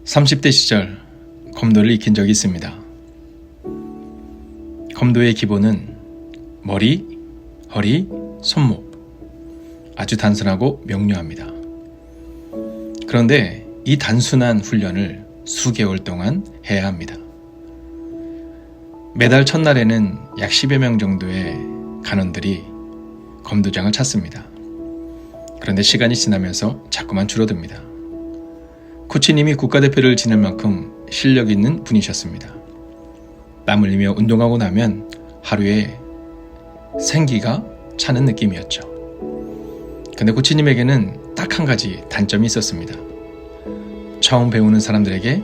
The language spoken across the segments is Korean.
30대 시절 검도를 익힌 적이 있습니다. 검도의 기본은 머리, 허리, 손목. 아주 단순하고 명료합니다. 그런데 이 단순한 훈련을 수개월 동안 해야 합니다. 매달 첫날에는 약 10여 명 정도의 간원들이 검도장을 찾습니다. 그런데 시간이 지나면서 자꾸만 줄어듭니다. 코치님이 국가대표를 지낼 만큼 실력 있는 분이셨습니다. 땀 흘리며 운동하고 나면 하루에 생기가 차는 느낌이었죠. 근데 코치님에게는 딱 한 가지 단점이 있었습니다. 처음 배우는 사람들에게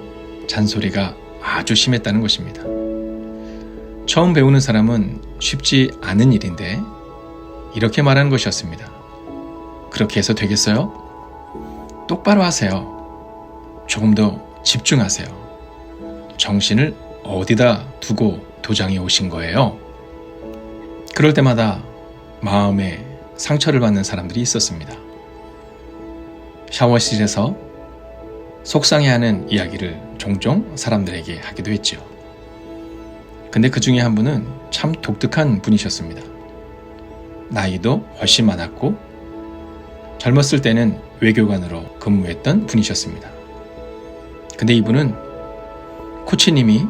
잔소리가 아주 심했다는 것입니다. 처음 배우는 사람은 쉽지 않은 일인데 이렇게 말하는 것이었습니다. 그렇게 해서 되겠어요? 똑바로 하세요. 조금 더 집중하세요. 정신을 어디다 두고 도장에 오신 거예요? 그럴 때마다 마음에 상처를 받는 사람들이 있었습니다. 샤워실에서 속상해하는 이야기를 종종 사람들에게 하기도 했죠. 근데 그 중에 한 분은 참 독특한 분이셨습니다. 나이도 훨씬 많았고 젊었을 때는 외교관으로 근무했던 분이셨습니다. 근데 이분은 코치님이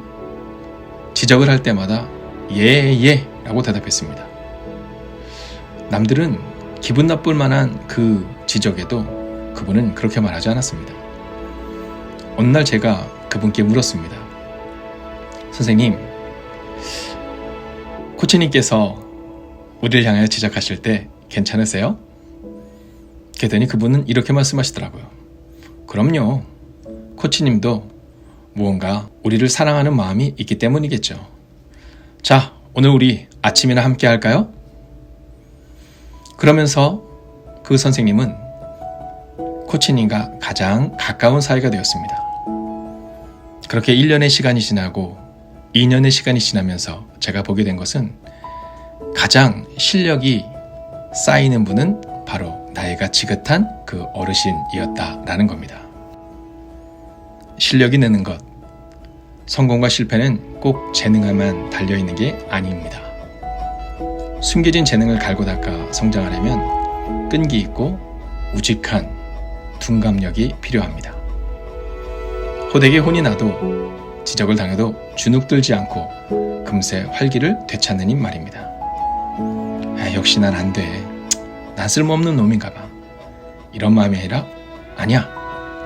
지적을 할 때마다 예 라고 대답했습니다. 남들은 기분 나쁠 만한 그 지적에도 그분은 그렇게 말하지 않았습니다. 어느 날 제가 그분께 물었습니다. 선생님, 코치님께서 우리를 향하여 지적하실 때 괜찮으세요? 그랬더니 그분은 이렇게 말씀하시더라고요. 그럼요. 코치님도 무언가 우리를 사랑하는 마음이 있기 때문이겠죠. 자, 오늘 우리 아침이나 함께 할까요? 그러면서 그 선생님은 코치님과 가장 가까운 사이가 되었습니다. 그렇게 1년의 시간이 지나고 2년의 시간이 지나면서 제가 보게 된 것은 가장 실력이 쌓이는 분은 바로 나이가 지긋한 그 어르신이었다라는 겁니다. 실력이 느는 것, 성공과 실패는 꼭 재능에만 달려있는 게 아닙니다. 숨겨진 재능을 갈고 닦아 성장하려면 끈기 있고 우직한 둔감력이 필요합니다. 호되게 혼이 나도 지적을 당해도 주눅들지 않고 금세 활기를 되찾는 인 말입니다. 역시 난 안 돼. 난 쓸모없는 놈인가 봐. 이런 마음이 아니라 아니야.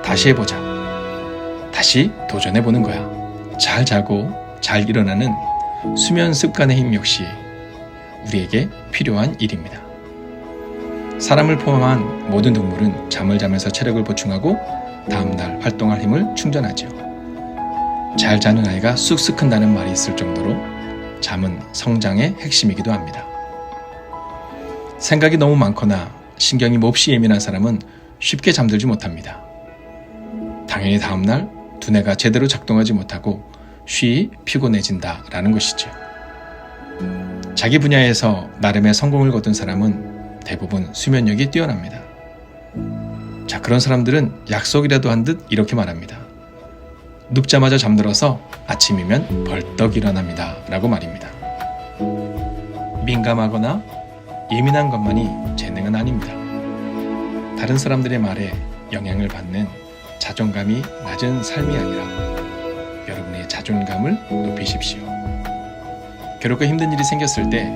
다시 해보자. 다시 도전해보는 거야. 잘 자고 잘 일어나는 수면 습관의 힘 역시 우리에게 필요한 일입니다. 사람을 포함한 모든 동물은 잠을 자면서 체력을 보충하고 다음날 활동할 힘을 충전하죠. 잘 자는 아이가 쑥쑥 큰다는 말이 있을 정도로 잠은 성장의 핵심이기도 합니다. 생각이 너무 많거나 신경이 몹시 예민한 사람은 쉽게 잠들지 못합니다. 당연히 다음날 두뇌가 제대로 작동하지 못하고 쉬이 피곤해진다라는 것이죠. 자기 분야에서 나름의 성공을 거둔 사람은 대부분 수면력이 뛰어납니다. 자, 그런 사람들은 약속이라도 한 듯 이렇게 말합니다. 눕자마자 잠들어서 아침이면 벌떡 일어납니다 라고 말입니다. 민감하거나 예민한 것만이 재능은 아닙니다. 다른 사람들의 말에 영향을 받는 자존감이 낮은 삶이 아니라 여러분의 자존감을 높이십시오. 괴롭고 힘든 일이 생겼을 때,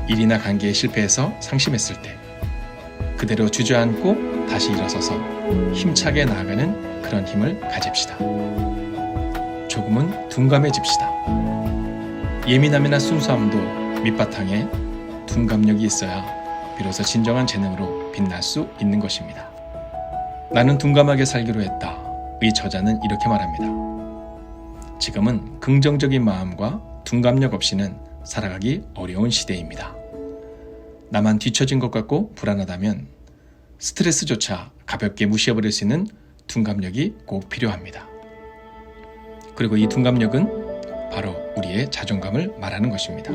일이나 관계에 실패해서 상심했을 때 그대로 주저앉고 다시 일어서서 힘차게 나아가는 그런 힘을 가집시다. 조금은 둔감해집시다. 예민함이나 순수함도 밑바탕에 둔감력이 있어야 비로소 진정한 재능으로 빛날 수 있는 것입니다. 나는 둔감하게 살기로 했다. 의 저자는 이렇게 말합니다. 지금은 긍정적인 마음과 둔감력 없이는 살아가기 어려운 시대입니다. 나만 뒤처진 것 같고 불안하다면 스트레스조차 가볍게 무시해버릴 수 있는 둔감력이 꼭 필요합니다. 그리고 이 둔감력은 바로 우리의 자존감을 말하는 것입니다.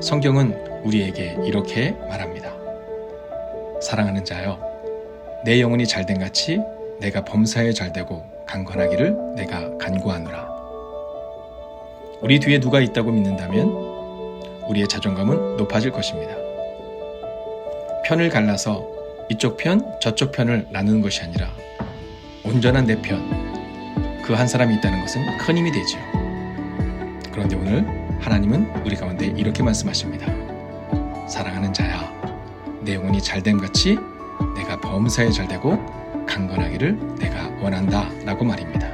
성경은 우리에게 이렇게 말합니다. 사랑하는 자여, 내 영혼이 잘된 같이 내가 범사에 잘되고 강건하기를 내가 간구하노라. 우리 뒤에 누가 있다고 믿는다면 우리의 자존감은 높아질 것입니다. 편을 갈라서 이쪽 편, 저쪽 편을 나누는 것이 아니라 온전한 내 편, 그 한 사람이 있다는 것은 큰 힘이 되지요. 그런데 오늘 하나님은 우리 가운데 이렇게 말씀하십니다. 사랑하는 자야, 내 영혼이 잘됨 같이 내가 범사에 잘되고 강건하기를 내가 원한다 라고 말입니다.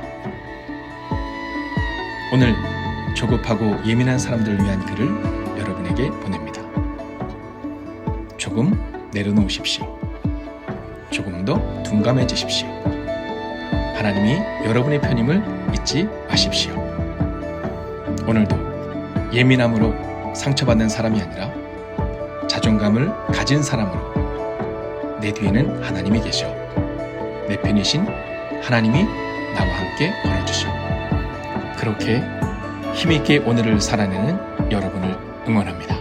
오늘 조급하고 예민한 사람들을 위한 글을 여러분에게 보냅니다. 조금 내려놓으십시오. 조금 더 둔감해지십시오. 하나님이 여러분의 편임을 잊지 마십시오. 오늘도 예민함으로 상처받는 사람이 아니라 자존감을 가진 사람으로 내 뒤에는 하나님이 계셔 내 편이신 하나님이 나와 함께 걸어주시오. 그렇게 힘있게 오늘을 살아내는 여러분을 응원합니다.